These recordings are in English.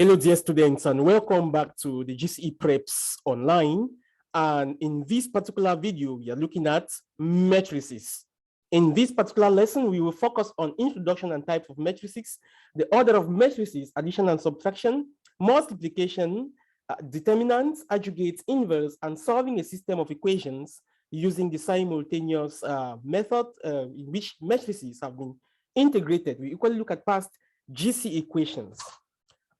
Hello, dear students, and welcome back to the GCE Preps Online. And in this particular video, we are looking at matrices. In this particular lesson, we will focus on introduction and types of matrices, the order of matrices, addition and subtraction, multiplication, determinants, adjugate, inverse, and solving a system of equations using the simultaneous method in which matrices have been integrated. We equally look at past GCE equations.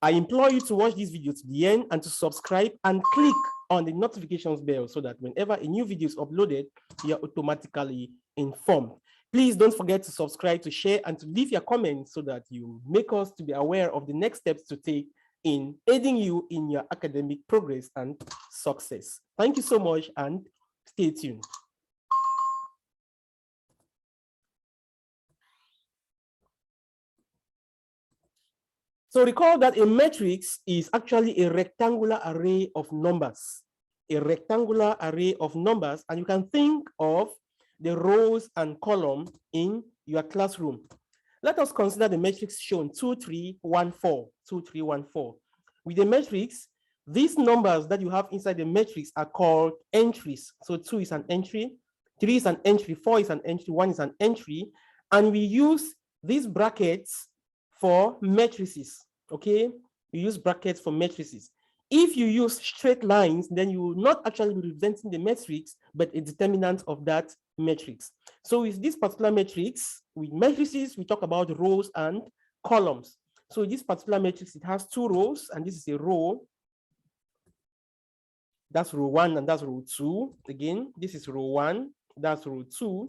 I implore you to watch this video to the end and to subscribe and click on the notifications bell so that whenever a new video is uploaded, you are automatically informed. Please don't forget to subscribe, to share, and to leave your comments so that you make us to be aware of the next steps to take in aiding you in your academic progress and success. Thank you so much and stay tuned. So recall that a matrix is actually a rectangular array of numbers, a rectangular array of numbers, and you can think of the rows and columns in your classroom. Let us consider the matrix shown 2, 3, 1, 4, 2, 3, 1, 4. With the matrix, these numbers that you have inside the matrix are called entries. So 2 is an entry, 3 is an entry, 4 is an entry, 1 is an entry, and we use these brackets for matrices. Okay, you use brackets for matrices. If you use straight lines, then you will not actually be representing the matrix, but a determinant of that matrix. So with this particular matrix, with matrices, we talk about rows and columns. So this particular matrix, it has 2 rows, and this is a row. That's row 1, and that's row 2. Again, this is row 1, that's row 2.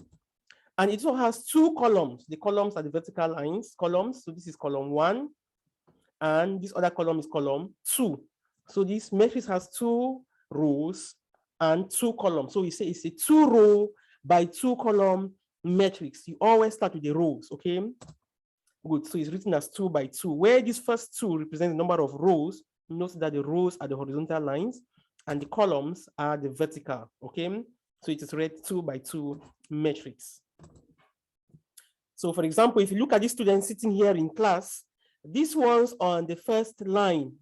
And it also has 2 columns. The columns are the vertical lines, columns. So this is column 1, and this other column is column 2. So this matrix has 2 rows and 2 columns. So we say it's a 2-row by 2-column matrix. You always start with the rows, okay? Good, so it's written as 2 by 2. Where these first 2 represent the number of rows, notice that the rows are the horizontal lines and the columns are the vertical, okay? So it is read 2 by 2 matrix. So for example, if you look at this student sitting here in class, this one's on the first line,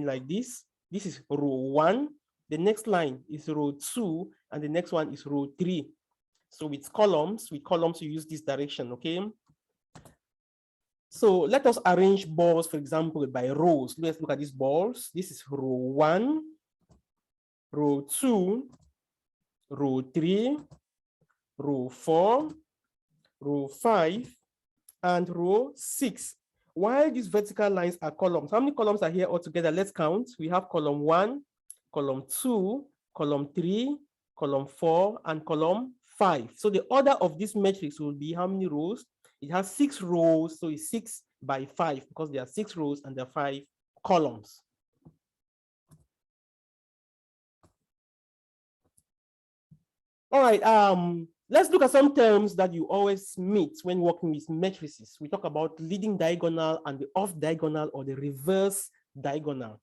like this is row 1, the next line is row 2, and the next one is row 3. So with columns, you use this direction, okay? So let us arrange balls, for example, by rows. Let's look at these balls. This is row 1, row 2, row 3, row 4, row 5, and row 6. While these vertical lines are columns, how many columns are here altogether? Let's count. We have column 1, column 2, column 3, column 4, and column 5. So the order of this matrix will be how many rows? It has 6 rows, so it's 6 by 5 because there are 6 rows and there are 5 columns. All right, let's look at some terms that you always meet when working with matrices. We talk about leading diagonal and the off diagonal or the reverse diagonal.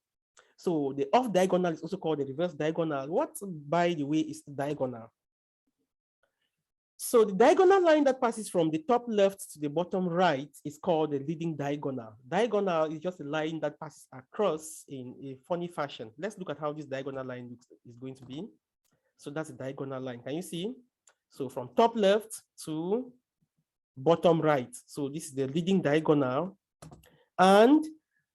So the off diagonal is also called the reverse diagonal. What, by the way, is the diagonal? So the diagonal line that passes from the top left to the bottom right is called the leading diagonal. Diagonal is just a line that passes across in a funny fashion. Let's look at how this diagonal line is going to be. So that's a diagonal line. Can you see? So from top left to bottom right. So this is the leading diagonal. And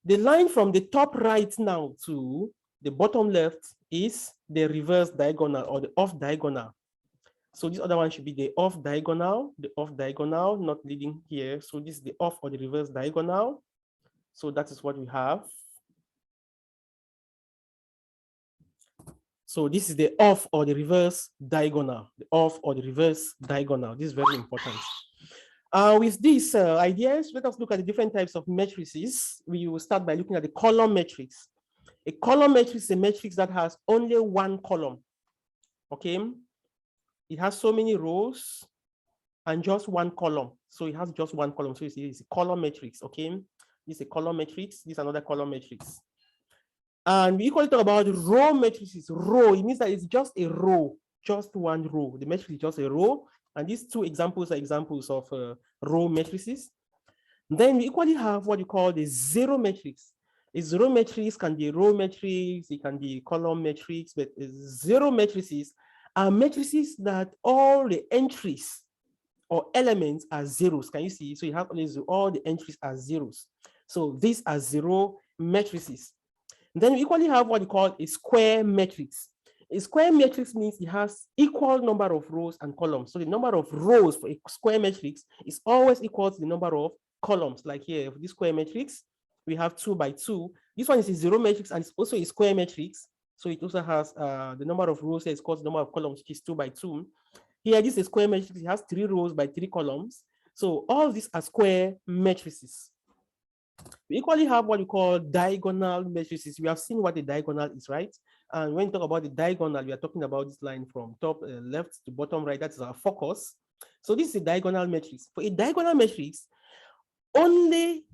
the line from the top right now to the bottom left is the reverse diagonal or the off diagonal. So this other one should be the off diagonal, not leading here. So this is the off or the reverse diagonal. So that is what we have. So this is the off or the reverse diagonal, the off or the reverse diagonal. This is very important. With these ideas, let us look at the different types of matrices. We will start by looking at the column matrix. A column matrix is a matrix that has only 1 column, okay? It has so many rows and just 1 column. So it has just 1 column. So it's a column matrix, okay? This is a column matrix, this is another column matrix. And we equally talk about row matrices. Row, it means that it's just a row, just 1 row. The matrix is just a row. And these 2 examples are examples of row matrices. Then we equally have what you call the zero matrix. A zero matrix can be a row matrix, it can be column matrix, but zero matrices are matrices that all the entries or elements are zeros. Can you see? So you have all the entries are zeros. So these are zero matrices. Then we equally have what you call a square matrix. A square matrix means it has equal number of rows and columns. So the number of rows for a square matrix is always equal to the number of columns. Like here, for this square matrix, we have 2 by 2. This one is a zero matrix and it's also a square matrix. So it also has the number of rows is equal to the number of columns, which is 2 by 2. Here, this is a square matrix. It has 3 rows by 3 columns. So all these are square matrices. We equally have what we call diagonal matrices. We have seen what a diagonal is, right? And when we talk about the diagonal, we are talking about this line from top left to bottom right. That is our focus. So this is a diagonal matrix. For a diagonal matrix, only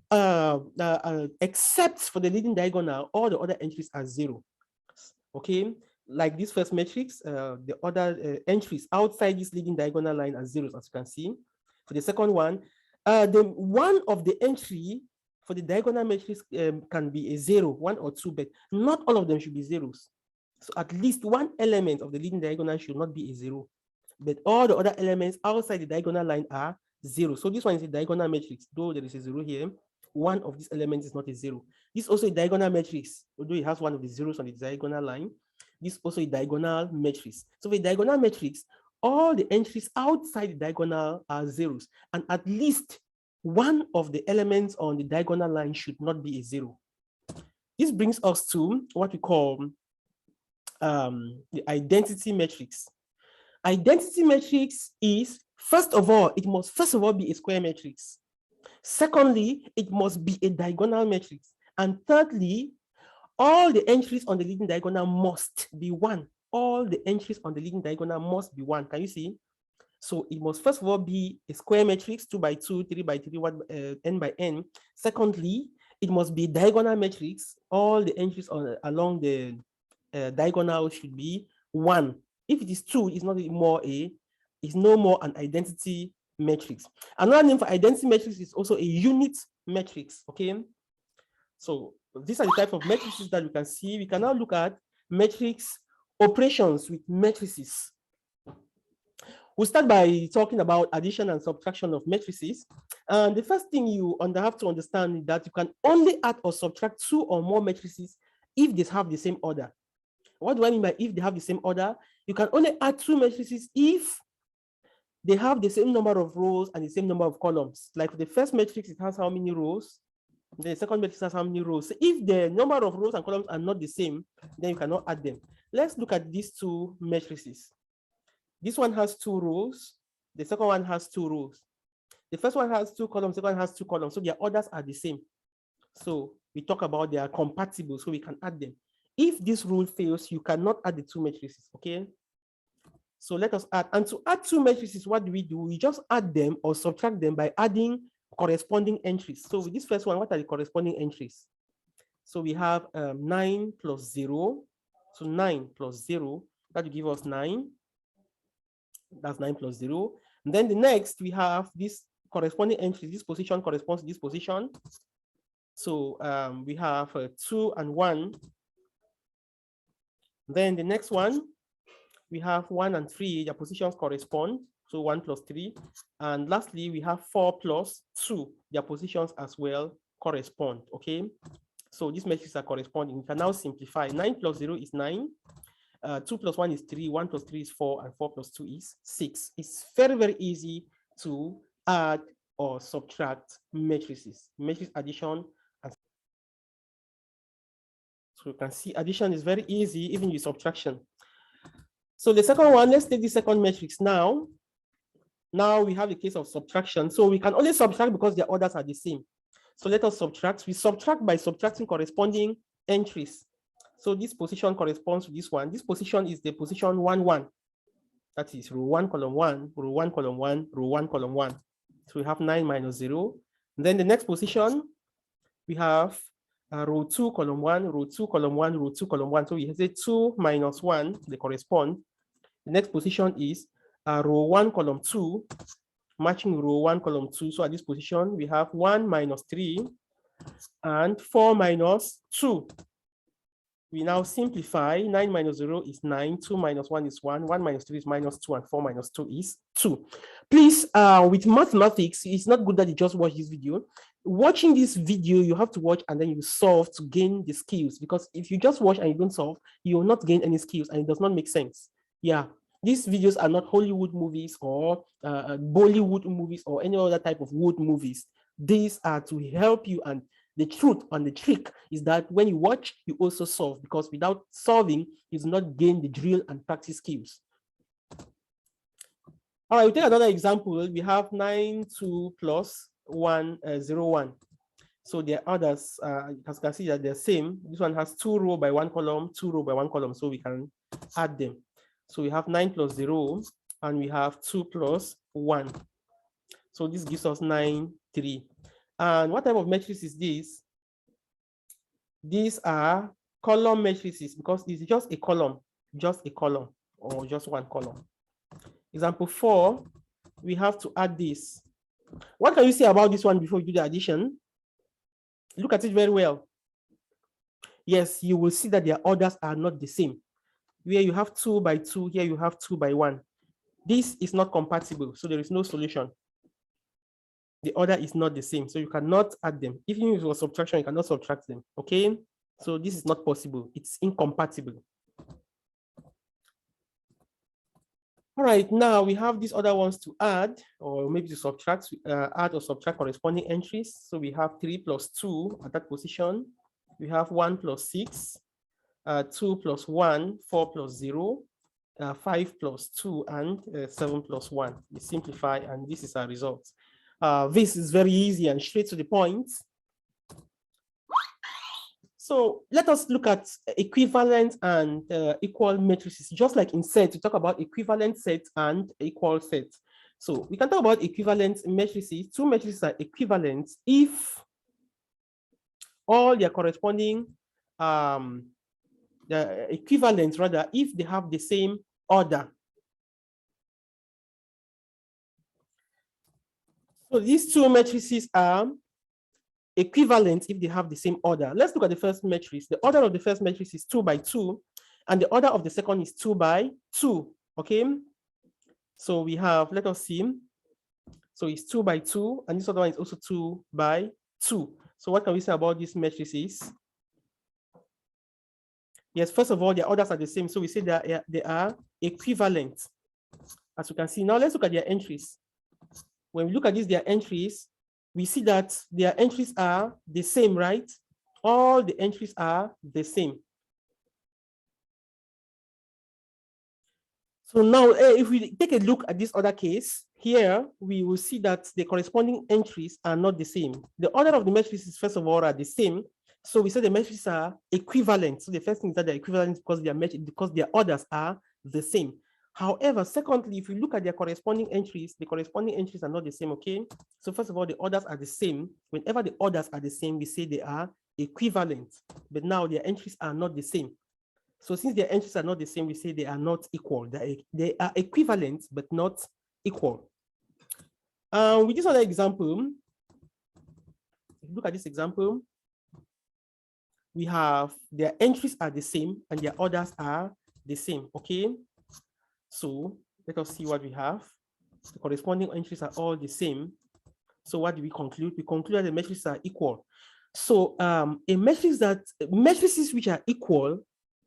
except for the leading diagonal, all the other entries are zero. Okay, like this first matrix, the other entries outside this leading diagonal line are zeros, as you can see. For the second one, the one of the entry for the diagonal matrix can be a 0, 1 or 2, but not all of them should be zeros. So at least one element of the leading diagonal should not be a 0, but all the other elements outside the diagonal line are 0. So this one is a diagonal matrix, though there is a 0 here. One of these elements is not a 0. This is also a diagonal matrix, although it has one of the zeros on the diagonal line. This is also a diagonal matrix. So for a diagonal matrix, all the entries outside the diagonal are zeros, and at least one of the elements on the diagonal line should not be a 0. This brings us to what we call the identity matrix. Identity matrix is, first of all, it must first of all be a square matrix. Secondly, it must be a diagonal matrix. And thirdly, all the entries on the leading diagonal must be 1. All the entries on the leading diagonal must be 1. Can you see? So it must first of all be a square matrix, 2 by 2, 3 by 3, n by n. Secondly, it must be a diagonal matrix. All the entries along the diagonal should be 1. If it is 2, it's not more it's no more an identity matrix. Another name for identity matrix is also a unit matrix. Okay. So these are the type of matrices that we can see. We can now look at matrix operations with matrices. We'll start by talking about addition and subtraction of matrices. And the first thing you have to understand is that you can only add or subtract 2 or more matrices if they have the same order. What do I mean by if they have the same order? You can only add 2 matrices if they have the same number of rows and the same number of columns. Like for the first matrix, it has how many rows? The second matrix has how many rows? So if the number of rows and columns are not the same, then you cannot add them. Let's look at these 2 matrices. This one has 2 rows. The second one has 2 rows. The first one has 2 columns. The second one has 2 columns. So their orders are the same. So we talk about they are compatible, so we can add them. If this rule fails, you cannot add the 2 matrices. Okay. So let us add. And to add 2 matrices, what do? We just add them or subtract them by adding corresponding entries. So with this first one, what are the corresponding entries? So we have 9 plus 0. So 9 plus 0, that will give us 9. That's 9 plus 0. And then the next, we have this corresponding entry. This position corresponds to this position. So we have 2 and 1. Then the next one, we have 1 and 3. Their positions correspond. So 1 plus 3. And lastly, we have 4 plus 2. Their positions as well correspond. Okay. So these matrices are corresponding. We can now simplify. 9 plus 0 is 9. 2 plus 1 is 3, 1 plus 3 is 4, and 4 plus 2 is 6. It's very, very easy to add or subtract matrices. Matrix addition. And so you can see addition is very easy, even with subtraction. So the second one, let's take the second matrix now. Now we have the case of subtraction. So we can only subtract because their orders are the same. So let us subtract. We subtract by subtracting corresponding entries. So this position corresponds to this one. This position is the position 1, 1. That is row 1, column 1, row 1, column 1, row 1, column 1. So we have 9 minus 0. And then the next position, we have row 2, column 1, row 2, column 1, row 2, column 1. So we say 2 minus 1, they correspond. The next position is row 1, column 2, matching row 1, column 2. So at this position, we have 1 minus 3. and 4 minus 2. We now simplify. 9 minus 0 is 9, 2 minus 1 is 1, 1 minus 3 is minus 2, and 4 minus 2 is 2. Please, with mathematics, it's not good that you just watch this video. Watching this video, you have to watch and then you solve to gain the skills, because if you just watch and you don't solve, you will not gain any skills, and it does not make sense. Yeah, these videos are not Hollywood movies or Bollywood movies or any other type of wood movies. These are to help you, and the truth and the trick is that when you watch, you also solve, because without solving, you do not gain the drill and practice skills. All right, we'll take another example. We have 9, 2 plus 1, 0, 1. So the others, as you can see that they're same. This one has 2 row by 1 column, 2 row by 1 column, so we can add them. So we have 9 plus 0, and we have 2 plus 1. So this gives us 9, 3. And what type of matrix is this? These are column matrices, because it's just a column, or just one column. Example 4, we have to add this. What can you say about this one before you do the addition? Look at it very well. Yes, you will see that their orders are not the same. Where you have 2 by 2, here you have 2 by 1. This is not compatible, so there is no solution. The order is not the same, so you cannot add them. Even if it was subtraction, you cannot subtract them, okay? So this is not possible. It's incompatible. All right, now we have these other ones to add, or maybe to subtract, add or subtract corresponding entries. So we have 3 plus 2 at that position. We have 1 plus 6, 2 plus 1, 4 plus 0, 5 plus 2, and 7 plus 1. We simplify, and this is our result. This is very easy and straight to the point. So let us look at equivalent and equal matrices. Just like in sets, we talk about equivalent sets and equal sets. So we can talk about equivalent matrices. Two matrices are equivalent if all their corresponding, the equivalent rather, if they have the same order. So these two matrices are equivalent if they have the same order. Let's look at the first matrix. The order of the first matrix is 2 by 2, and the order of the second is 2 by 2. Okay. So we have, let us see. So it's 2 by 2, and this other one is also 2 by 2. So what can we say about these matrices? Yes, first of all, their orders are the same. So we say that they are equivalent, as you can see. Now let's look at their entries. When we look at these, their entries, we see that their entries are the same, right? All the entries are the same. So now, if we take a look at this other case, here we will see that the corresponding entries are not the same. The order of the matrices, first of all, are the same. So we say the matrices are equivalent. So the first thing is that they're equivalent because their orders are the same. However, secondly, if you look at their corresponding entries, the corresponding entries are not the same, okay? So first of all, the orders are the same. Whenever the orders are the same, we say they are equivalent. But now their entries are not the same. So since their entries are not the same, we say they are not equal. They are equivalent, but not equal. With this other example, look at this example. We have their entries are the same and their orders are the same, okay? So let us see what we have. The corresponding entries are all the same. So what do we conclude? We conclude that the matrices are equal. So matrices which are equal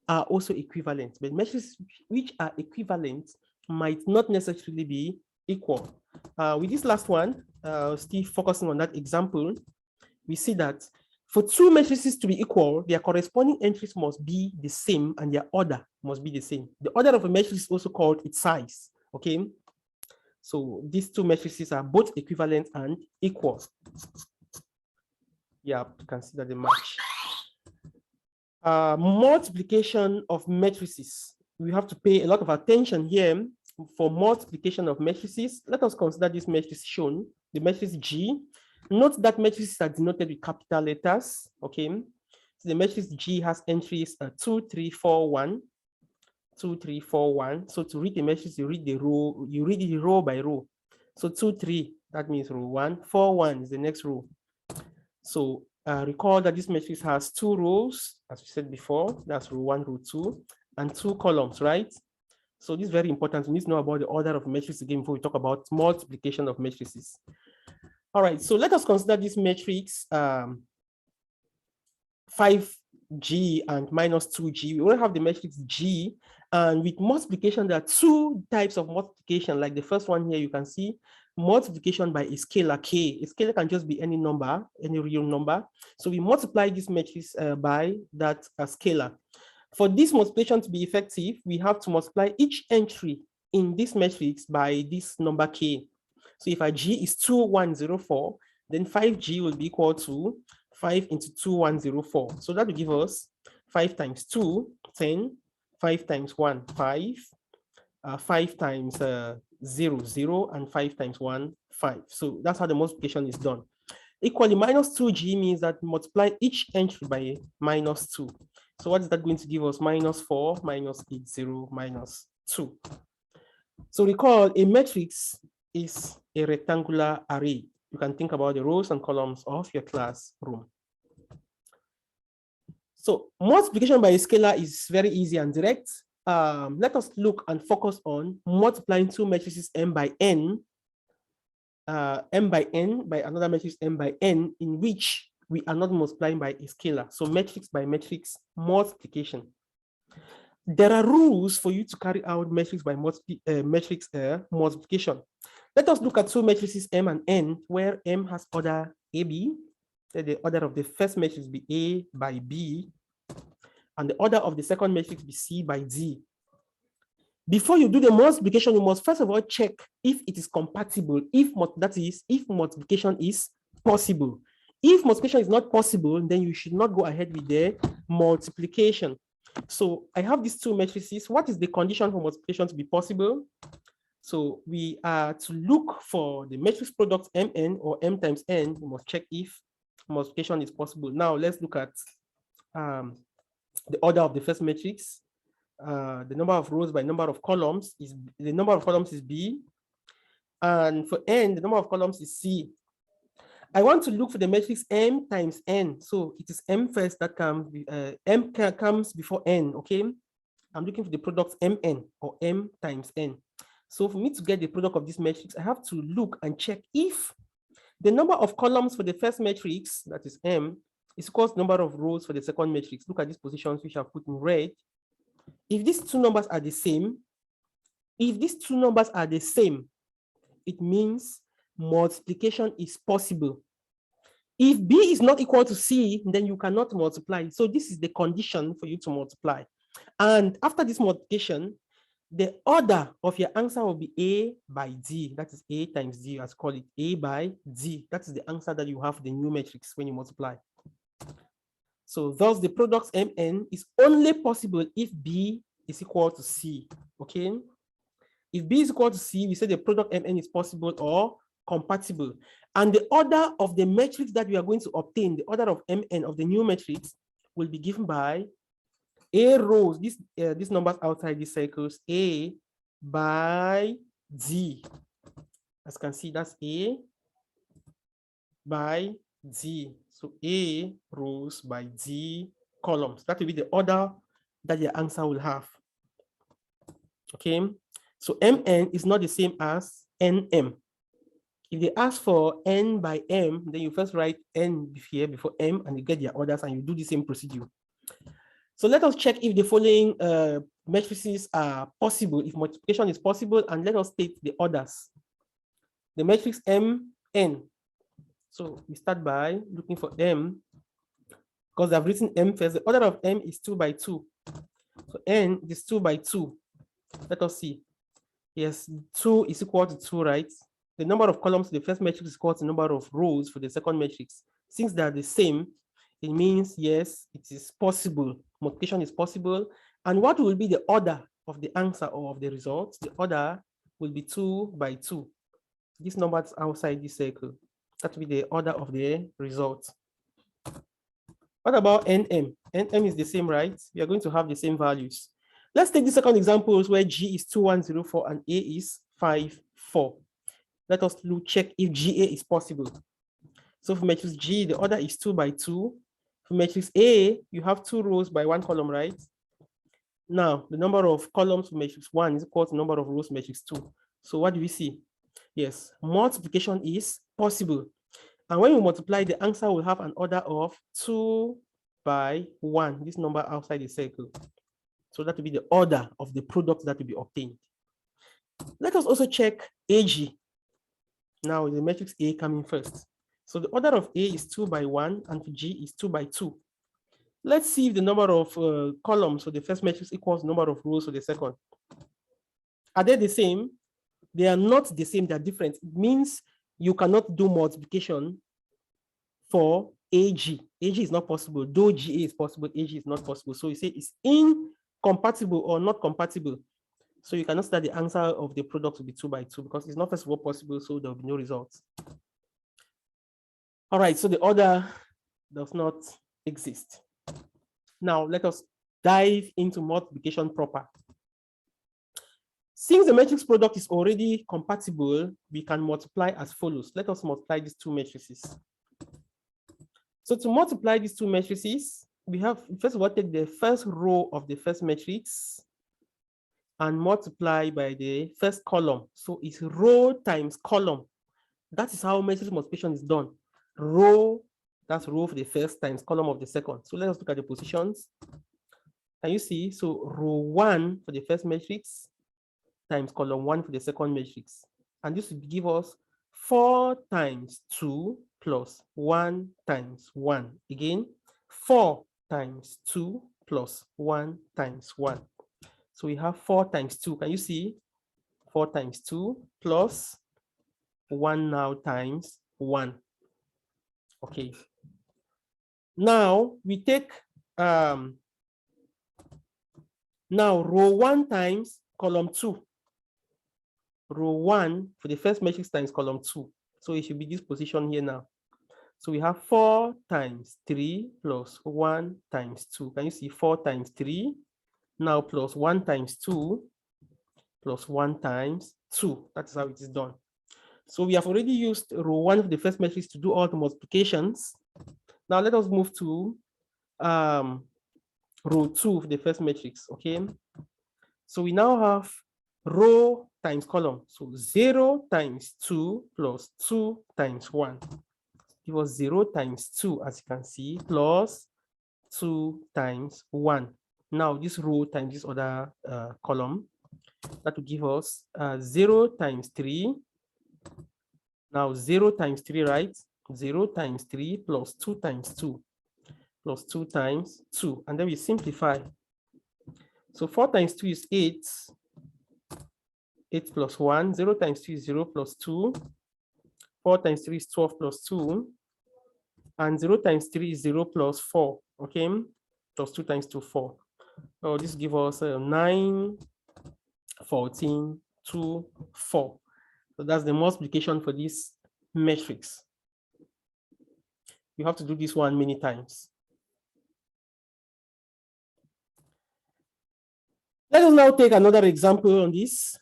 are also equivalent, but matrices which are equivalent might not necessarily be equal. With this last one, still focusing on that example, we see that for two matrices to be equal, their corresponding entries must be the same and their order must be the same. The order of a matrix is also called its size, okay? So these two matrices are both equivalent and equal. Yeah, you can see that they match. Multiplication of matrices. We have to pay a lot of attention here for multiplication of matrices. Let us consider this matrix shown, the matrix G. Note that matrices are denoted with capital letters, okay? So the matrix G has entries 2, 3, 4, 1, 2, 3, 4, 1. So to read the matrix, you read the row, you read it row by row. So 2, 3, that means row 1, 4, 1 is the next row. So Recall that this matrix has 2 rows, as we said before, that's row 1, row 2, and 2 columns, right? So this is very important. We need to know about the order of matrices again before we talk about multiplication of matrices. All right, so let us consider this matrix 5G and minus 2G. We only have the matrix G, and with multiplication, there are 2 types of multiplication. Like the first one here, you can see multiplication by a scalar K. A scalar can just be any number, any real number. So we multiply this matrix by that scalar. For this multiplication to be effective, we have to multiply each entry in this matrix by this number K. So if our G is 2104, then 5G will be equal to 5 into 2104. So that will give us 5 times 2, 10, 5 times 1, 5, 5 times 0, 0, and 5 times 1, 5. So that's how the multiplication is done. Equally, minus 2G means that multiply each entry by minus 2. So what is that going to give us? Minus 4, minus 80, minus 2. So recall, a matrix is a rectangular array. You can think about the rows and columns of your classroom. So multiplication by a scalar is very easy and direct. Let us look and focus on multiplying 2 matrices m by n by another matrix m by n, in which we are not multiplying by a scalar. So matrix by matrix multiplication. There are rules for you to carry out matrix by matrix multiplication. Let us look at 2 matrices m and n, where m has order AB. The order of the first matrix be A by B, and the order of the second matrix be C by D. Before you do the multiplication, you must first of all check if it is compatible, if multiplication is possible. If multiplication is not possible, then you should not go ahead with the multiplication. So I have these 2 matrices. What is the condition for multiplication to be possible? So we are to look for the matrix product mn or m times n. We must check if multiplication is possible. Now let's look at the order of the first matrix. The number of rows by number of columns is B, and for n, the number of columns is C. I want to look for the matrix m times n. So it is m first that comes, m comes before n, okay? I'm looking for the product mn or m times n. So for me to get the product of this matrix, I have to look and check if the number of columns for the first matrix, that is m, is equal to the number of rows for the second matrix. Look at these positions which I've put in red. If these 2 numbers are the same, it means multiplication is possible. If B is not equal to C, then you cannot multiply. So this is the condition for you to multiply. And after this multiplication, the order of your answer will be A by D. That is A times D, as call it A by D. That is the answer that you have for the new matrix when you multiply. So thus the product mn is only possible if B is equal to C, okay? If B is equal to C, we say the product mn is possible or compatible. And the order of the matrix that we are going to obtain, the order of mn of the new matrix, will be given by A rows, these numbers outside these circles, A by D. As you can see, that's A by D. So A rows by D columns. That will be the order that your answer will have. Okay. So mn is not the same as nm. If they ask for n by m, then you first write n here before m and you get their orders and you do the same procedure. So let us check if the following matrices are possible, if multiplication is possible, and let us state the orders. The matrix mn. So we start by looking for m, because I've written m first. The order of m is 2 by 2. So n is 2 by 2. Let us see. Yes, 2 is equal to 2, right? The number of columns in the first matrix is equal to the number of rows for the second matrix. Since they are the same, it means, yes, it is possible. Multiplication is possible. And what will be the order of the answer or of the result? The order will be 2 by 2. This number is outside this circle. That will be the order of the result. What about nm? Nm is the same, right? We are going to have the same values. Let's take the second example where G is 2104 and A is 54. Let us check if GA is possible. So for matrix G, the order is 2 by 2. For matrix A, you have 2 rows by 1 column, right? Now, the number of columns for matrix 1 is equal to the number of rows matrix 2. So what do we see? Yes, multiplication is possible. And when you multiply, the answer will have an order of 2 by 1, this number outside the circle. So that will be the order of the product that will be obtained. Let us also check AG. Now the matrix A coming first. So the order of A is 2 by 1 and for G is 2 by 2. Let's see if the number of columns for the first matrix equals the number of rows for the second. Are they the same? They are not the same, they're different. It means you cannot do multiplication for AG. AG is not possible, though GA is possible, AG is not possible. So you say it's incompatible or not compatible. So you cannot start the answer of the product to be 2 by 2 because it's not first of all possible, so there will be no results. All right, so the order does not exist. Now let us dive into multiplication proper. Since the matrix product is already compatible, we can multiply as follows. Let us multiply these two matrices. So to multiply these two matrices, we have, first of all, take the first row of the first matrix and multiply by the first column. So it's row times column. That is how matrix multiplication is done. Row, that's row for the first times column of the second. So let us look at the positions. Can you see? So row 1 for the first matrix times column 1 for the second matrix. And this will give us 4 times 2 plus 1 times 1. Again, 4 times 2 plus 1 times 1. So we have 4 times 2. Can you see? 4 times 2 plus 1 now times 1. Okay. Now we take now row 1 times column 2. Row 1 for the first matrix times column 2. So it should be this position here now. So we have 4 times 3 plus 1 times 2. Can you see 4 times 3? Now plus 1 times 2 plus 1 times 2. That's how it is done. So we have already used row 1 for the first matrix to do all the multiplications. Now let us move to row 2 for the first matrix, okay? So we now have row times column. So 0 times 2 plus 2 times 1. It was 0 times 2, as you can see, plus 2 times 1. Now this row times this other column, that will give us 0 times 3. Now 0 times 3, right? 0 times 3 plus 2 times 2 plus 2 times 2. And then we simplify. So 4 times 2 is 8. 8 plus 1. 0 times 2 is 0 plus 2. 4 times 3 is 12 plus 2. And 0 times 3 is 0 plus 4. Okay? Plus 2 times 2, 4. Oh, this gives us 9, 14, 2, 4. So that's the multiplication for this matrix. You have to do this one many times. Let us now take another example on this.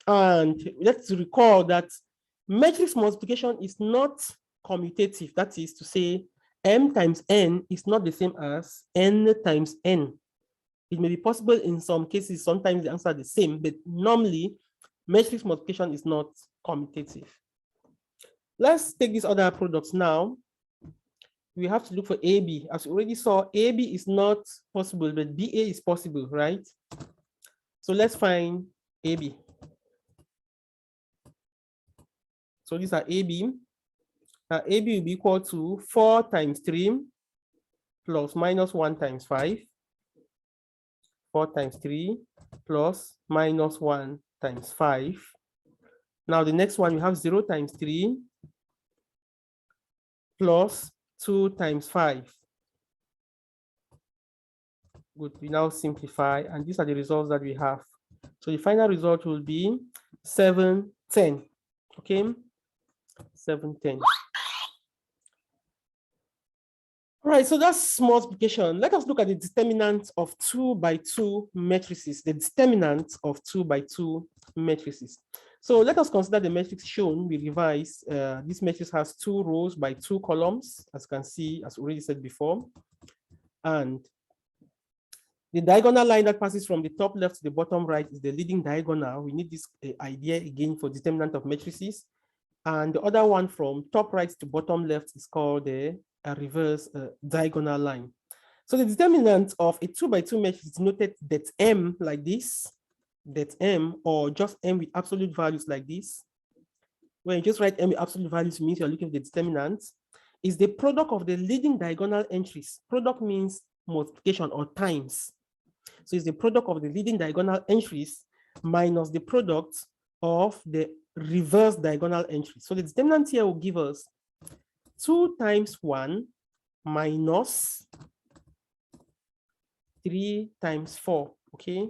And let's recall that matrix multiplication is not commutative. That is to say, m times n is not the same as n times n. It may be possible in some cases, sometimes the answer is the same, but normally matrix multiplication is not commutative. Let's take these other products now. We have to look for AB. As we already saw, AB is not possible, but BA is possible, right? So let's find AB. So these are AB. AB will be equal to 4 times 3 plus minus 1 times 5. 4 times 3 plus minus 1 times 5. Now the next one, we have 0 times 3 plus 2 times 5. Good, we now simplify, and these are the results that we have. So the final result will be 7, 10. Okay, 7, 10. All right, so that's multiplication. Let us look at the determinant of 2 by 2 matrices, the determinant of 2 by 2 matrices. So let us consider the matrix shown. We revise. This matrix has 2 rows by 2 columns, as you can see, as already said before. And the diagonal line that passes from the top left to the bottom right is the leading diagonal. We need this idea again for determinant of matrices. And the other one from top right to bottom left is called the reverse diagonal line. So the determinant of a 2 by 2 matrix is noted that M like this, that M, or just M with absolute values like this. When you just write M with absolute values, means you're looking at the determinant, is the product of the leading diagonal entries. Product means multiplication or times. So it's the product of the leading diagonal entries minus the product of the reverse diagonal entries. So the determinant here will give us 2 times 1 minus 3 times 4, okay?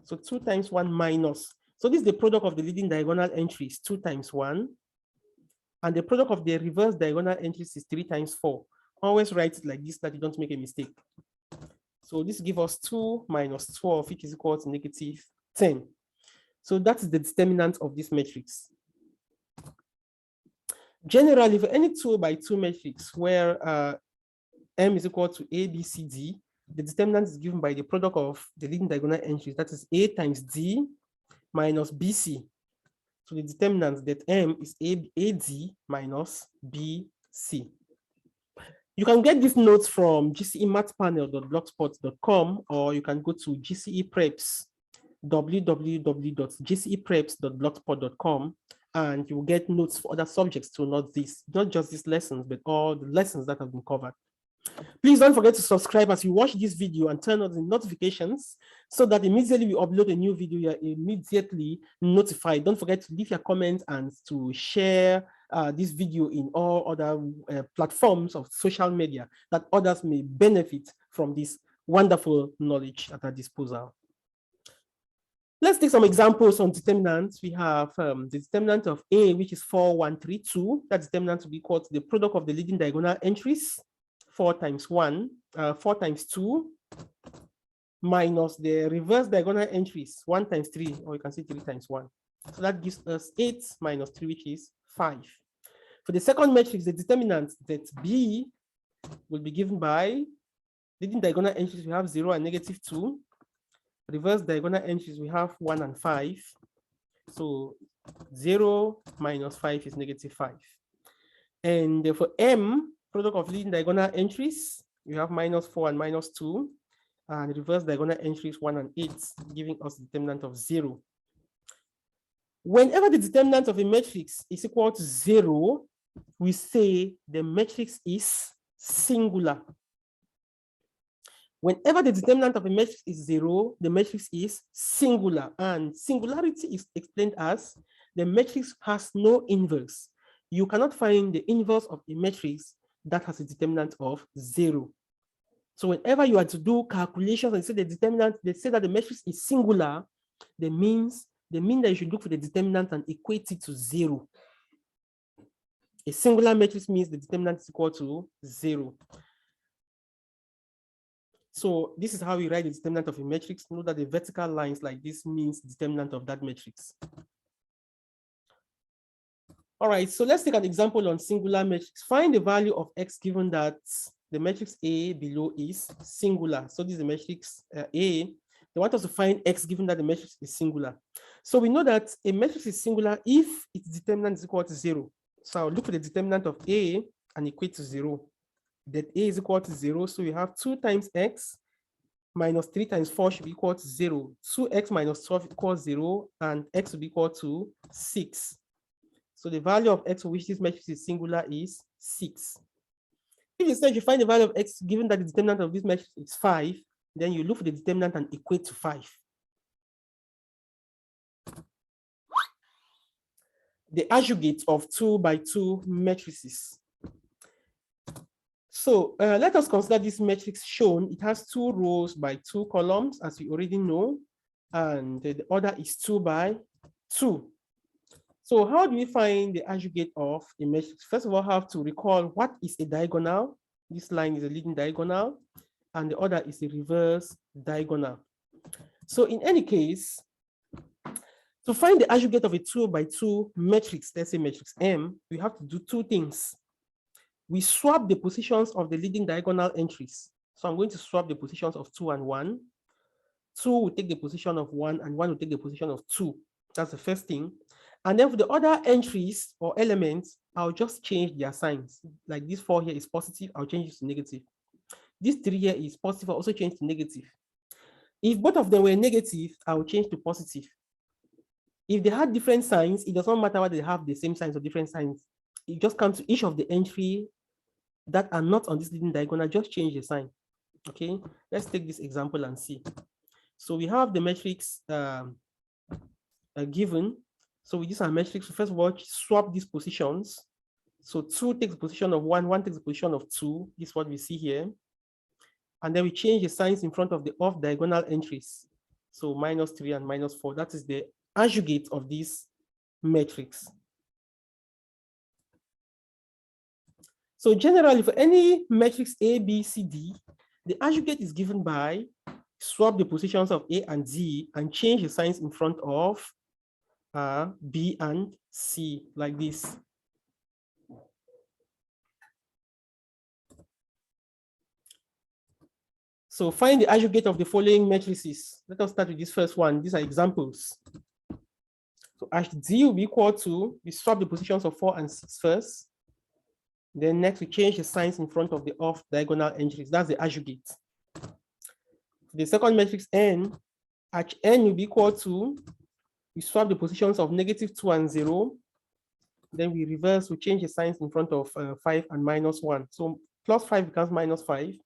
So 2 times 1 minus. So this is the product of the leading diagonal entries, 2 times 1. And the product of the reverse diagonal entries is 3 times 4. Always write it like this, that you don't make a mistake. So this gives us 2 minus 12, which is equal to negative 10. So that is the determinant of this matrix. Generally, for any 2 by 2 matrix where M is equal to A, B, C, D, the determinant is given by the product of the leading diagonal entries, that is A times D minus BC. So the determinant that M is AD minus BC. You can get these notes from gcemathpanel.blogspot.com, or you can go to GCE-Preps, www.gcepreps.blogspot.com, and you will get notes for other subjects to not just these lessons, but all the lessons that have been covered. Please don't forget to subscribe as you watch this video and turn on the notifications so that immediately we upload a new video, you're immediately notified. Don't forget to leave your comments and to share this video in all other platforms of social media that others may benefit from this wonderful knowledge at our disposal. Let's take some examples on determinants. We have the determinant of A, which is 4, 1, 3, 2. That determinant will be equal to the product of the leading diagonal entries, 4 times 1, 4 times 2, minus the reverse diagonal entries, 1 times 3, or you can say 3 times 1. So that gives us 8 minus 3, which is 5. For the second matrix, the determinant that B will be given by leading diagonal entries, we have 0 and negative 2. Reverse diagonal entries, we have 1 and 5. So 0 minus 5 is negative 5. And for M, product of leading diagonal entries, you have minus 4 and minus 2. And reverse diagonal entries 1 and 8, giving us the determinant of 0. Whenever the determinant of a matrix is equal to 0, we say the matrix is singular. Whenever the determinant of a matrix is 0, the matrix is singular. And singularity is explained as the matrix has no inverse. You cannot find the inverse of a matrix that has a determinant of 0. So whenever you are to do calculations and say the determinant, they say that the matrix is singular, they mean that you should look for the determinant and equate it to 0. A singular matrix means the determinant is equal to 0. So this is how we write the determinant of a matrix. Note that the vertical lines like this means determinant of that matrix. All right, so let's take an example on singular matrix. Find the value of x given that the matrix A below is singular. So this is the matrix A. They want us to find x given that the matrix is singular. So we know that a matrix is singular if its determinant is equal to 0. So I'll look for the determinant of A and equate to 0. That A is equal to 0. So we have 2 times x minus 3 times 4 should be equal to 0. 2x minus 12 equals 0, and x will be equal to 6. So the value of x for which this matrix is singular is 6. If instead you find the value of x given that the determinant of this matrix is 5, then you look for the determinant and equate to 5. The adjugate of 2 by 2 matrices. So let us consider this matrix shown. It has 2 rows by 2 columns, as we already know, and the order is 2 by 2. So how do we find the adjugate of a matrix? First of all, I have to recall what is a diagonal. This line is a leading diagonal, and the other is a reverse diagonal. So in any case, To find the adjugate of a 2 by 2 matrix, let's say matrix M, we have to do two things. We swap the positions of the leading diagonal entries. So I'm going to swap the positions of 2 and 1. 2 will take the position of 1 and 1 will take the position of 2. That's the first thing. And then for the other entries or elements, I'll just change their signs. Like this 4 here is positive, I'll change it to negative. This 3 here is positive, I'll also change to negative. If both of them were negative, I'll change to positive. If they had different signs, it doesn't matter whether they have the same signs or different signs. You just come to each of the entry that are not on this leading diagonal, just change the sign. Okay, let's take this example and see. So we have the matrix given. So with this our matrix, so first of all, swap these positions. So 2 takes the position of 1, 1 takes the position of 2. This is what we see here. And then we change the signs in front of the off diagonal entries. So -3 and -4. That is the adjugate of this matrix. So generally, for any matrix A, B, C, D, the adjugate is given by swap the positions of A and D and change the signs in front of B and C, like this. So find the adjugate of the following matrices. Let us start with this first one. These are examples. So D will be equal to, we swap the positions of 4 and 6 first. Then next we change the signs in front of the off diagonal entries. That's the adjugate. The second matrix N, N will be equal to, we swap the positions of -2 and 0. Then we reverse, we change the signs in front of 5 and -1. So +5 becomes -5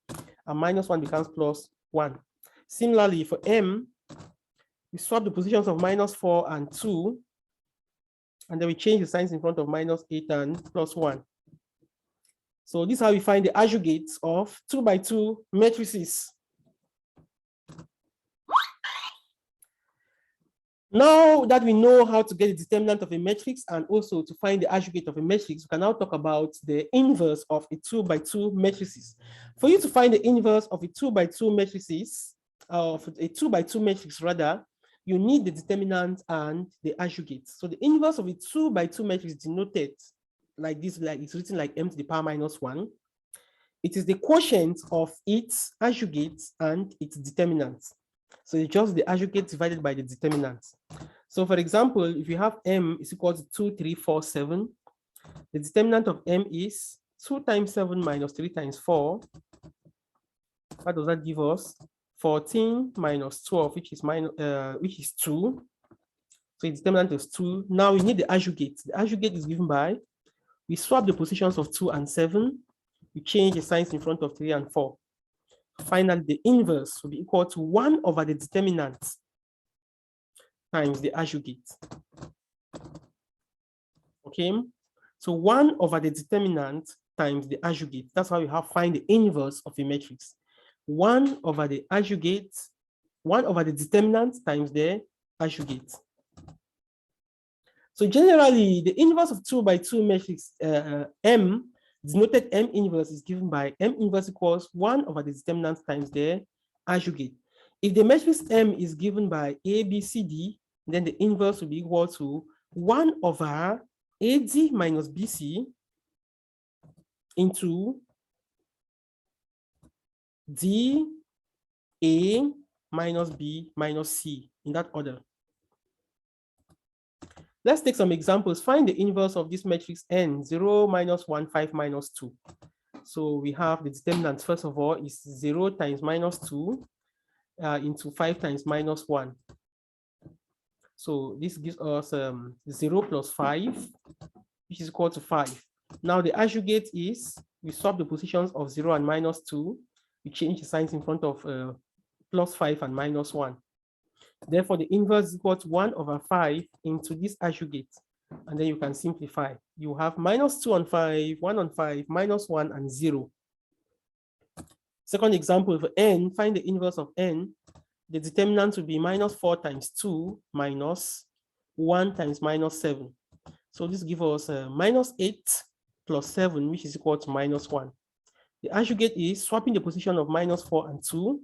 and -1 becomes +1. Similarly for M, we swap the positions of -4 and 2. And then we change the signs in front of -8 and +1. So this is how we find the adjugates of 2 by 2 matrices. Now that we know how to get the determinant of a matrix and also to find the adjugate of a matrix, we can now talk about the inverse of a 2 by 2 matrices. For you to find the inverse of a 2 by 2 matrices, of a 2 by 2 matrix rather, you need the determinant and the adjugate. So the inverse of a 2 by 2 matrix is denoted like this, like it's written like m to the power -1. It is the quotient of its adjugate and its determinant. So it's just the adjugate divided by the determinant. So for example, if you have m is equal to 2, 3, 4, 7, the determinant of m is 2 times 7 minus 3 times 4. What does that give us? 14 minus 12, which is 2. So the determinant is 2. Now we need the adjugate. The adjugate is given by, we swap the positions of 2 and 7. We change the signs in front of 3 and 4. Finally, the inverse will be equal to 1 over the determinant times the adjugate. Okay, so 1 over the determinant times the adjugate. That's how you have find the inverse of a matrix. 1 over the adjugate, 1 over the determinant times the adjugate. So generally, the inverse of 2 by 2 matrix M, denoted M inverse, is given by M inverse equals 1 over the determinant times the adjugate. If the matrix M is given by A, B, C, D, then the inverse will be equal to 1 over AD minus BC into D, A minus B minus C, in that order. Let's take some examples. Find the inverse of this matrix N, 0, -1, 5, -2. So we have the determinant, first of all, is 0 times -2 into 5 times -1. So this gives us 0 plus 5, which is equal to 5. Now the adjugate is, we swap the positions of 0 and -2. We change the signs in front of +5 and -1. Therefore, the inverse is equal to 1 over 5 into this adjugate. And then you can simplify. You have -2 on 5, 1 on 5, -1 and 0. Second example for N, find the inverse of N. The determinant will be -4 times 2 minus 1 times -7. So this gives us -8 plus 7, which is equal to -1. The adjugate is swapping the position of -4 and 2.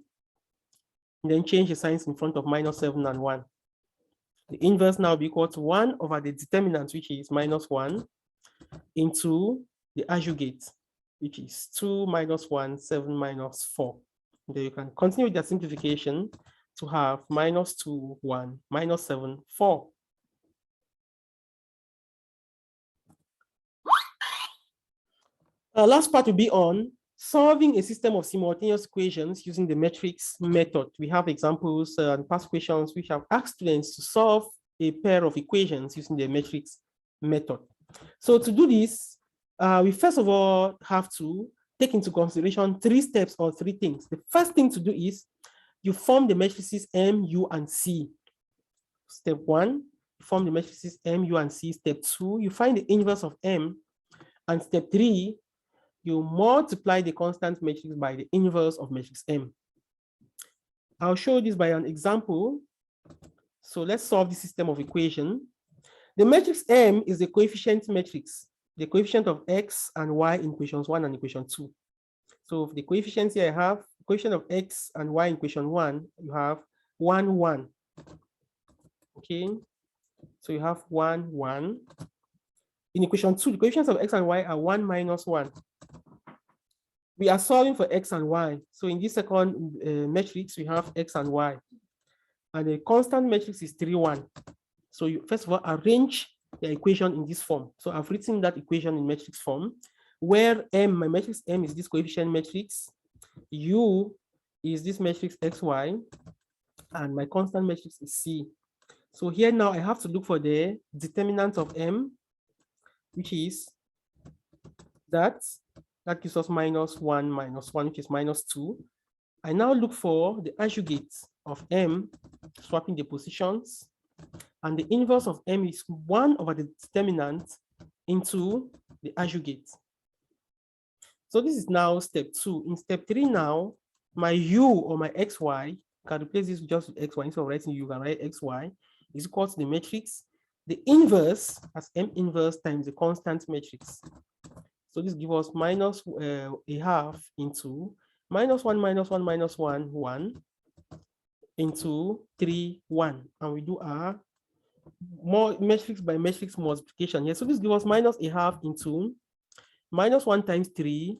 And then change the signs in front of -7 and 1. The inverse now be equal to 1 over the determinant, which is -1, into the adjugate, which is 2 minus 1, 7 minus 4. Then you can continue with the simplification to have -2, 1, -7, 4. Last part will be on solving a system of simultaneous equations using the matrix method. We have examples and past questions which have asked students to solve a pair of equations using the matrix method. So to do this, we first of all have to take into consideration 3 steps or 3 things. The first thing to do is you form the matrices M, U, and C. Step 1, you form the matrices M, U, and C. Step 2, you find the inverse of M. And step 3, you multiply the constant matrix by the inverse of matrix M. I'll show this by an example. So let's solve the system of equation. The matrix M is the coefficient matrix, the coefficient of X and Y in equations 1 and equation 2. So the coefficients here I have, coefficient of X and Y in equation 1, you have 1, 1. Okay, so you have 1, 1. In equation 2, the coefficients of X and Y are 1 minus 1. We are solving for X and Y. So in this second matrix, we have X and Y. And the constant matrix is 3, 1. So you first of all arrange the equation in this form. So I've written that equation in matrix form, where M, my matrix M is this coefficient matrix, U is this matrix XY, and my constant matrix is C. So here now I have to look for the determinant of M, which is that gives us -1 minus 1, which is -2. I now look for the adjugate of M, swapping the positions, and the inverse of M is 1 over the determinant into the adjugate. So this is now step 2. In step 3 now, my U or my XY, can replace this just with XY. Instead of writing U, you can write XY, is equal to the matrix. The inverse as M inverse times the constant matrix. So this gives us -1/2 into -1 minus 1 minus 1, 1 into 3, 1. And we do our more matrix by matrix multiplication here. So this gives us -1/2 into -1 times 3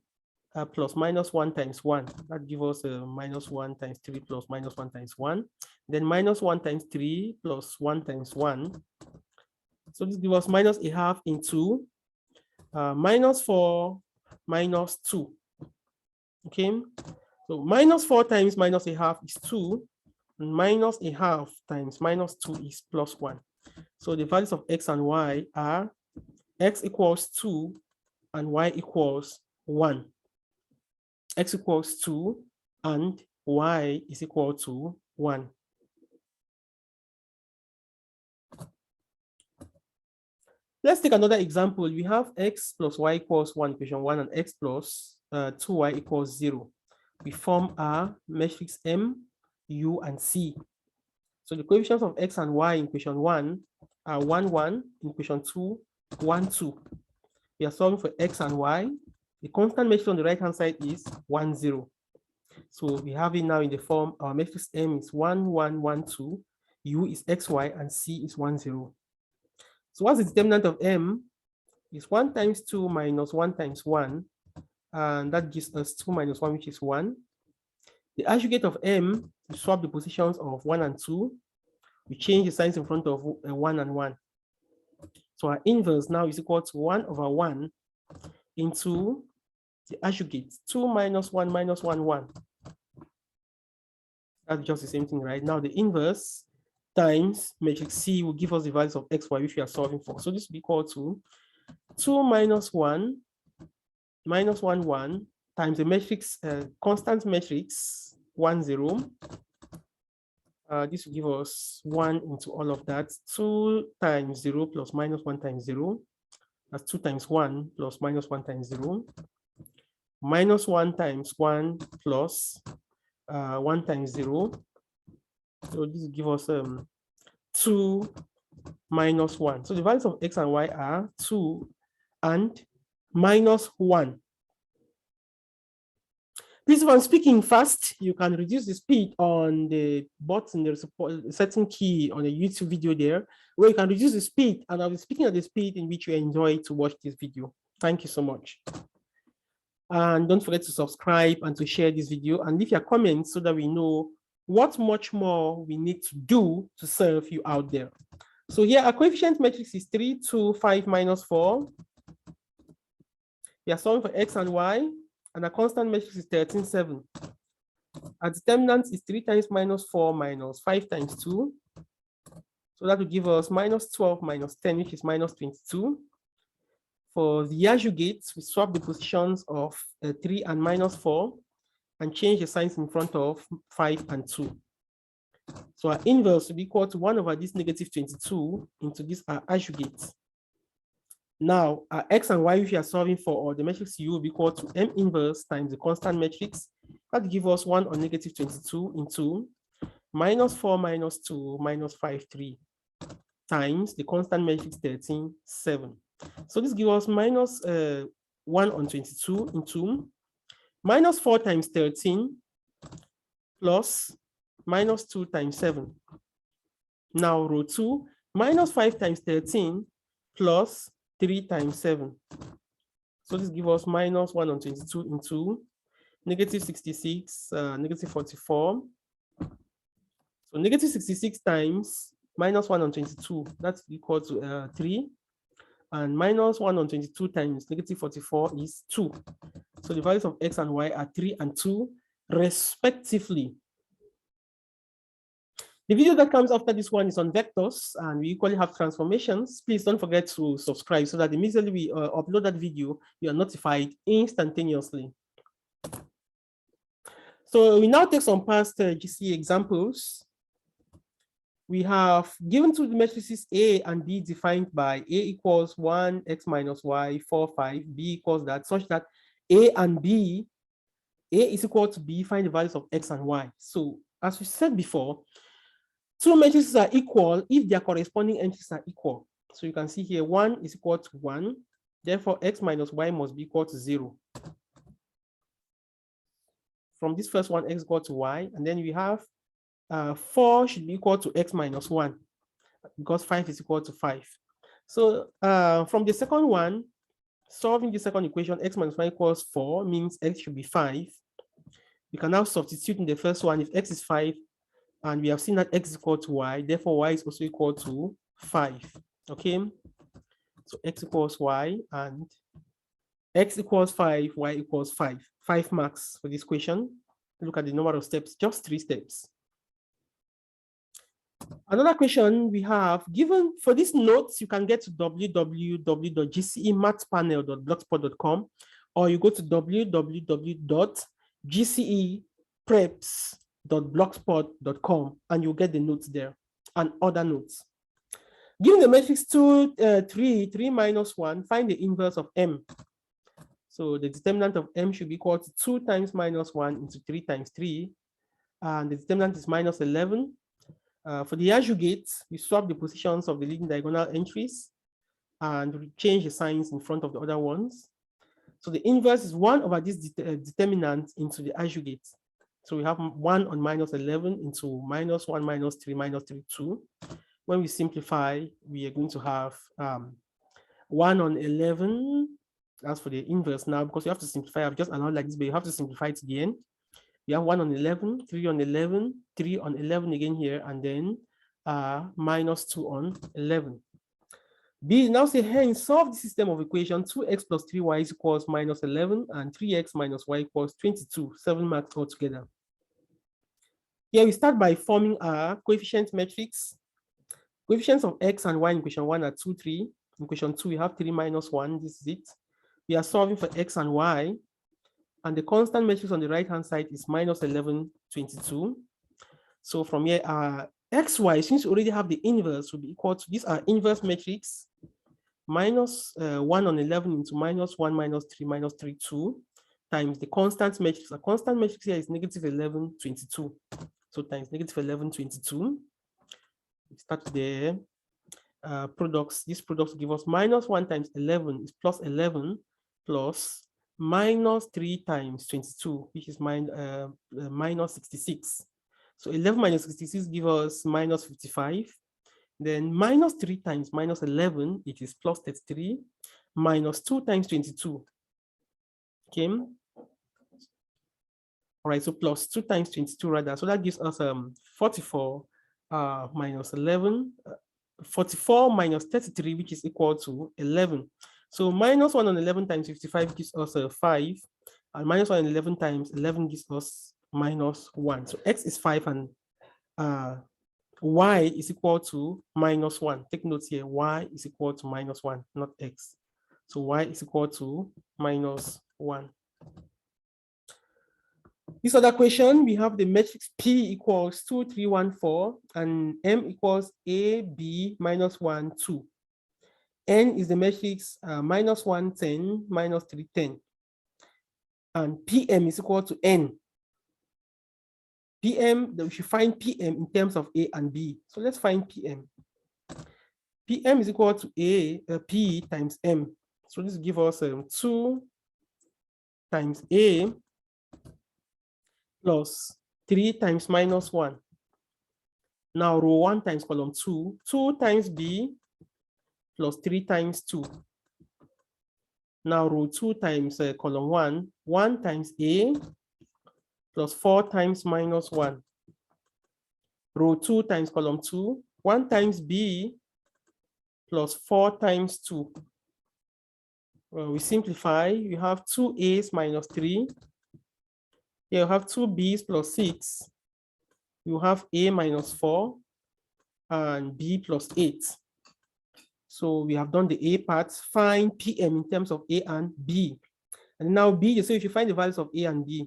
plus -1 times 1. That gives us -1 times 3 plus -1 times 1. Then -1 times 3 plus 1 times 1. So this gives us -1/2 into -4 minus 2. Okay, so -4 times -1/2 is 2, and -1/2 times -2 is +1. So the values of X and Y are X equals 2 and Y equals 1. X equals 2 and Y is equal to 1. Let's take another example. We have X plus Y equals 1, equation 1, and X plus 2Y equals 0. We form our matrix M, U, and C. So the coefficients of X and Y in equation 1 are 1, 1, in equation 2, 1, 2. We are solving for X and Y. The constant matrix on the right-hand side is 1, 0. So we have it now in the form, our matrix M is 1, 1, 1, 2, U is XY, and C is 1, 0. So what's the determinant of M? Is 1 times 2 minus 1 times 1, and that gives us 2 minus 1, which is 1. The adjugate of M, we swap the positions of 1 and 2. We change the signs in front of 1 and 1. So our inverse now is equal to 1 over 1 into the adjugate, 2 minus 1 minus 1, 1. That's just the same thing, right? Now the inverse times matrix C will give us the values of XY, which we are solving for. So this will be equal to 2 minus 1 minus 1, 1 times the matrix, constant matrix 1, 0. This will give us 1 into all of that. 2 times 0 plus -1 times 0. That's 2 times 1 plus -1 times 0. -1 times 1 plus 1 times 0. So this will give us 2 minus 1. So the values of X and Y are 2 and -1. Please, if I'm speaking fast, you can reduce the speed on the button. There's a certain key on a YouTube video there where you can reduce the speed, and I'll be speaking at the speed in which you enjoy to watch this video. Thank you so much. And don't forget to subscribe and to share this video and leave your comments so that we know what much more we need to do to serve you out there. So here our coefficient matrix is 3, 2, 5, minus 4. We are solving for x and y, and our constant matrix is 13, 7. Our determinant is 3 times minus 4 minus 5 times 2. So that will give us minus 12 minus 10, which is minus 22. For the Adjugate, we swap the positions of 3 and minus 4 and change the signs in front of 5 and 2. So our inverse will be equal to 1 over this negative 22 into this Adjugate. Now, our x and y, which we are solving for, or the matrix U, will be equal to M inverse times the constant matrix. That will give us 1 on negative 22 into minus 4 minus 2 minus 5, 3 times the constant matrix 13, 7. So this gives us minus 1 on 22 into minus 4 times 13 plus minus 2 times 7. Now row 2, minus 5 times 13 plus 3 times 7. So this gives us minus 1 on 22 into negative 66, negative 44. So negative 66 times minus 1 on 22, that's equal to 3. And minus 1 on 22 times negative 44 is 2. So the values of x and y are 3 and 2, respectively. The video that comes after this one is on vectors, and we equally have transformations. Please don't forget to subscribe so that immediately we upload that video, you are notified instantaneously. So we now take some past GCE examples. We have given to the matrices A and B defined by A equals 1, x minus y, 4, 5, B equals that, such that A and B, A is equal to B, find the values of x and y. So as we said before, two matrices are equal if their corresponding entries are equal. So you can see here 1 is equal to 1, therefore x minus y must be equal to 0. From this first one, x equal to y, and then we have 4 should be equal to x minus 1 because 5 is equal to 5. So from the second one, solving the second equation, x minus 1 equals 4 means x should be 5. We can now substitute in the first one if x is 5, and we have seen that x is equal to y, therefore y is also equal to 5. Okay, so x equals y, and x equals 5, y equals 5. 5 marks for this question. Look at the number of steps, just 3 steps. Another question we have, given for these notes, you can get to www.gcemathspanel.blogspot.com, or you go to www.gcepreps.blogspot.com and you'll get the notes there and other notes. Given the matrix 2, 3, 3 minus 1, find the inverse of M. So the determinant of M should be equal to 2 times minus 1 into 3 times 3. And the determinant is minus 11. For the Adjugate, we swap the positions of the leading diagonal entries and we change the signs in front of the other ones. So the inverse is 1 over this determinant into the Adjugate. So we have 1 on minus 11 into minus 1 minus 3 minus 3, 2. When we simplify, we are going to have 1 on 11. That's for the inverse now, because you have to simplify. I've just allowed like this, but you have to simplify it again. We have 1 on 11, 3 on 11, 3 on 11 again here, and then minus 2 on 11. B now say, hence solve the system of equation 2x plus 3y equals minus 11 and 3x minus y equals 22, 7 marks altogether. Here we start by forming our coefficient matrix. Coefficients of x and y in equation 1 are 2, 3. In equation 2, we have 3 minus 1. This is it. We are solving for x and y. And the constant matrix on the right-hand side is minus 11, 22. So from here, xy, since we already have the inverse, will be equal to this inverse matrix minus 1 on 11 into minus 1 minus 3, 2 times the constant matrix. The constant matrix here is negative 11, 22. So times negative 11, 22. We start there. Products, this product will give us minus 1 times 11 is plus 11 plus minus 3 times 22, which is minus 66. So 11 minus 66 gives us minus 55. Then minus 3 times minus 11, it is plus 33, minus 2 times 22. Okay. All right, so plus 2 times 22 rather. So that gives us 44 minus 11, 44 minus 33, which is equal to 11. So minus 1 on 11 times 55 gives us 5, and minus 1 on 11 times 11 gives us minus 1. So x is 5 and y is equal to minus 1. Take note here, y is equal to minus 1, not x. So y is equal to minus 1. This other question, we have the matrix P equals 2, 3, 1, 4, and M equals A, B, minus 1, 2. N is the matrix minus 1, 10, minus 3, 10. And PM is equal to N. PM, we should find PM in terms of A and B. So let's find PM. PM is equal to P times M. So this gives us 2 times A plus 3 times minus 1. Now row 1 times column 2, 2 times B plus 3 times 2. Now row 2 times column 1, 1 times A plus 4 times minus 1. Row 2 times column 2, 1 times B plus 4 times 2. Well, we simplify, we have 2A's minus 3. Here you have 2B's plus 6. You have A minus 4 and B plus 8. So we have done the A part. Find PM in terms of A and B. And now B, so if you find the values of A and B.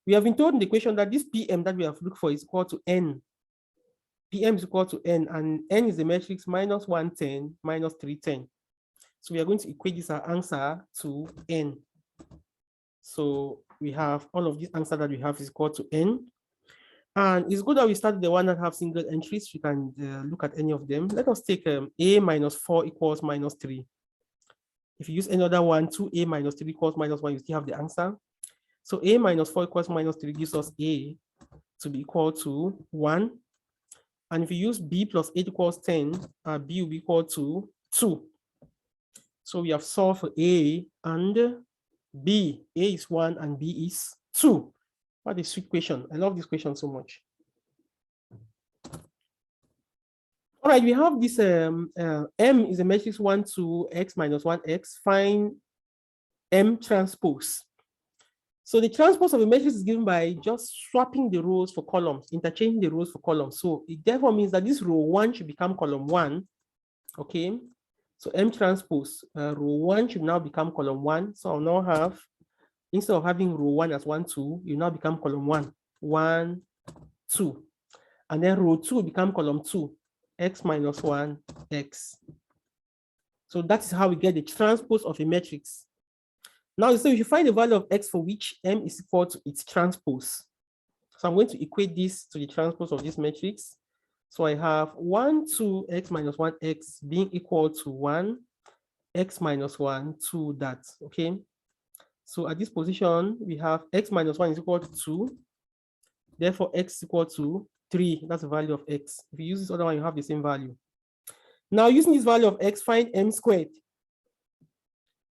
We have been told in the question that this PM that we have looked for is equal to N. PM is equal to N, and N is the matrix minus 110, minus 310. So we are going to equate this answer to N. So we have all of this answer that we have is equal to N. And it's good that we start the one that have single entries. You can look at any of them. Let us take A minus 4 equals minus 3. If you use another one, 2A minus 3 equals minus 1, you still have the answer. So A minus 4 equals minus 3 gives us A to be equal to 1. And if you use B plus 8 equals 10, B will be equal to 2. So we have solved for A and B. A is 1 and B is 2. What a sweet question. I love this question so much. All right, we have this M is a matrix 1, 2, X minus 1X. Find M transpose. So the transpose of a matrix is given by just swapping the rows for columns, interchanging the rows for columns. So it therefore means that this row 1 should become column 1. Okay. So M transpose, row 1 should now become column 1. So I'll now have, instead of having row 1 as 1, 2, you now become column 1, 1, 2. And then row 2 will become column 2, X minus 1, X. So that is how we get the transpose of a matrix. Now, so you should find the value of X for which M is equal to its transpose. So I'm going to equate this to the transpose of this matrix. So I have 1, 2, X minus 1, X being equal to 1, X minus 1, 2, that, okay? So at this position, we have X minus 1 is equal to 2. Therefore, X is equal to 3. That's the value of X. If you use this other one, you have the same value. Now, using this value of X, find M squared.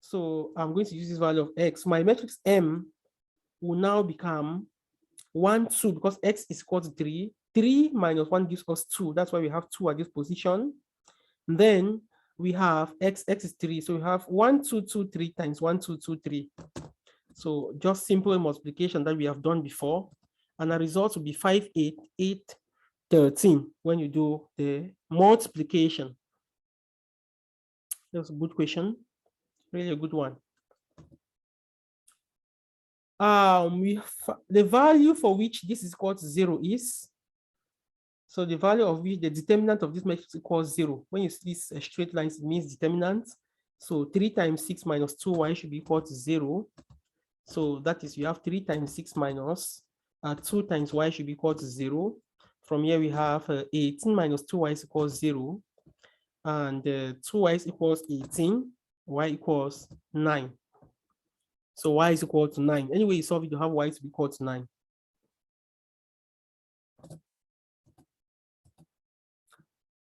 So I'm going to use this value of X. My matrix M will now become 1, 2, because X is equal to 3. 3 minus 1 gives us 2. That's why we have 2 at this position. Then we have X is 3. So we have 1, 2, 2, 3 times 1, 2, 2, 3. So just simple multiplication that we have done before. And the result will be 5, 8, 8, 13 when you do the multiplication. That's a good question. Really a good one. The value for which this is equal to 0 is, so the value of which the determinant of this matrix equals 0. When you see these straight lines, it means determinant. So 3 times 6 minus 2y should be equal to 0. So that is, you have 3 times 6 minus 2 times y should be equal to 0. From here we have 18 minus 2y is equals 0. And 2y is equals 18, y equals 9. So y is equal to 9. Anyway, you solve it, you have y to be equal to 9.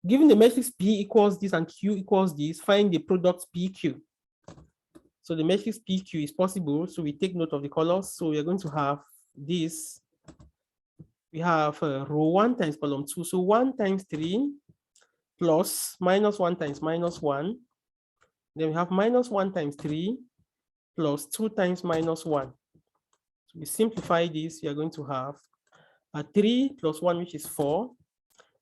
Given the matrix P equals this and Q equals this, find the product PQ. So the matrix PQ is possible. So we take note of the colors. So we are going to have this. We have row 1 times column 2. So 1 times 3 plus minus 1 times minus 1. Then we have minus 1 times 3 plus 2 times minus 1. So we simplify this. We are going to have a 3 plus 1, which is 4.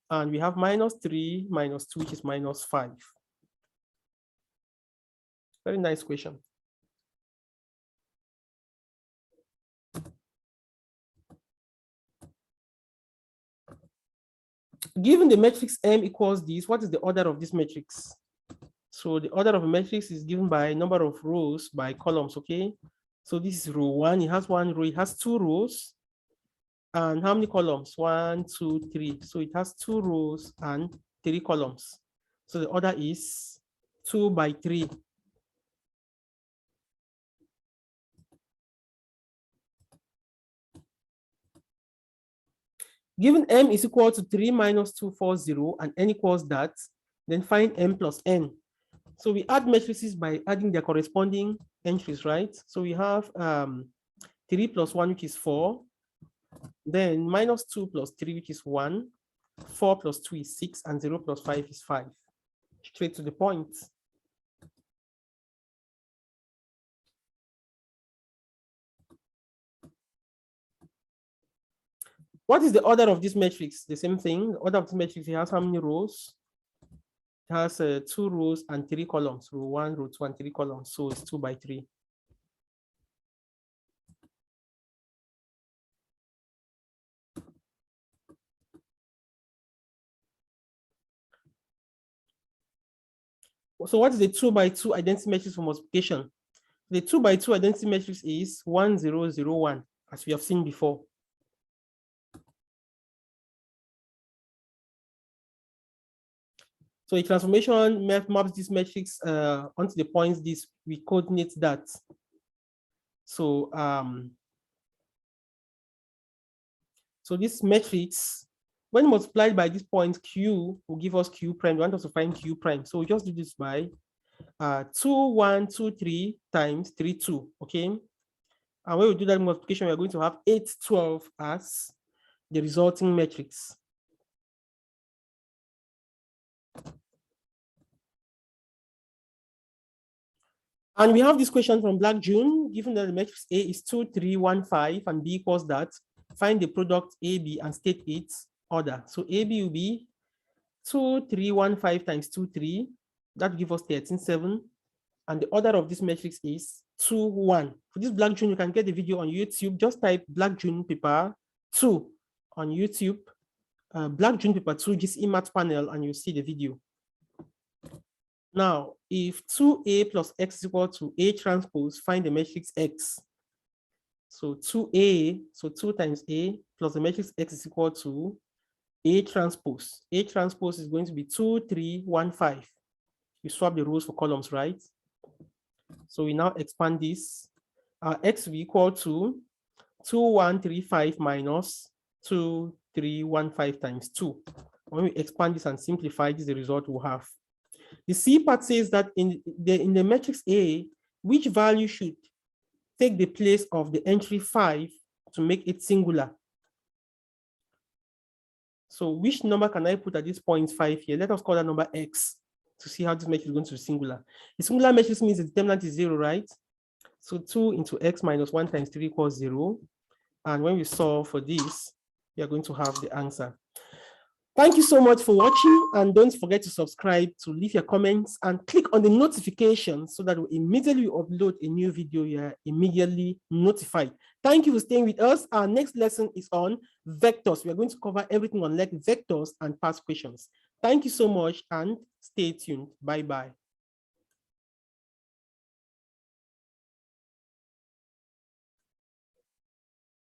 And we have minus 3 minus 2, which is minus 5. Very nice question. Given the matrix M equals this, what is the order of this matrix? So the order of a matrix is given by number of rows by columns, okay? So this is row 1, it has 1 row, it has 2 rows. And how many columns? 1, 2, 3. So it has 2 rows and 3 columns. So the order is 2 by 3. Given M is equal to 3 minus 2, 4, 0, and N equals that, then find M plus N. So we add matrices by adding their corresponding entries, right? So we have 3 plus 1, which is 4. Then minus 2 plus 3, which is 1. 4 plus 2 is 6, and 0 plus 5 is 5. Straight to the point. What is the order of this matrix? The same thing. The order of this matrix, it has how many rows? It has 2 rows and 3 columns. Row 1, row 2, and 3 columns. So it's 2 by 3. So what is the 2 by 2 identity matrix for multiplication? The 2 by 2 identity matrix is 1, 0, 0, 1, as we have seen before. So a transformation maps this matrix onto the points this, we coordinate that. So so this matrix, when multiplied by this point Q, will give us Q prime. We want us to find Q prime. So we just do this by 2, 1, 2, 3 times 3, 2, okay? And when we do that multiplication, we're going to have 8, 12 as the resulting matrix. And we have this question from Black June, given that the matrix A is 2, 3, 1, 5, and B equals that, find the product AB and state its order. So AB will be 2, 3, 1, 5 times 2, 3. That will give us 13, 7. And the order of this matrix is 2, 1. For this Black June, you can get the video on YouTube. Just type Black June paper 2 on YouTube. Black June paper 2, just math panel, and you'll see the video. Now, if 2A plus X is equal to A transpose, find the matrix X. So 2A, so 2 times A plus the matrix X is equal to A transpose. A transpose is going to be 2, 3, 1, 5. You swap the rows for columns, right? So we now expand this. X will be equal to 2, 1, 3, 5 minus 2, 3, 1, 5 times 2. When we expand this and simplify, this is the result we'll have. The C part says that in the matrix A, which value should take the place of the entry 5 to make it singular? So which number can I put at this point 5 here? Let us call that number X to see how this matrix is going to be singular. The singular matrix means the determinant is 0, right? So 2 into X minus 1 times 3 equals 0. And when we solve for this, we are going to have the answer. Thank you so much for watching, and don't forget to subscribe, to leave your comments, and click on the notifications so that immediately we upload a new video, you are immediately notified. Thank you for staying with us. Our next lesson is on vectors. We are going to cover everything on vectors and past questions. Thank you so much and stay tuned. Bye-bye.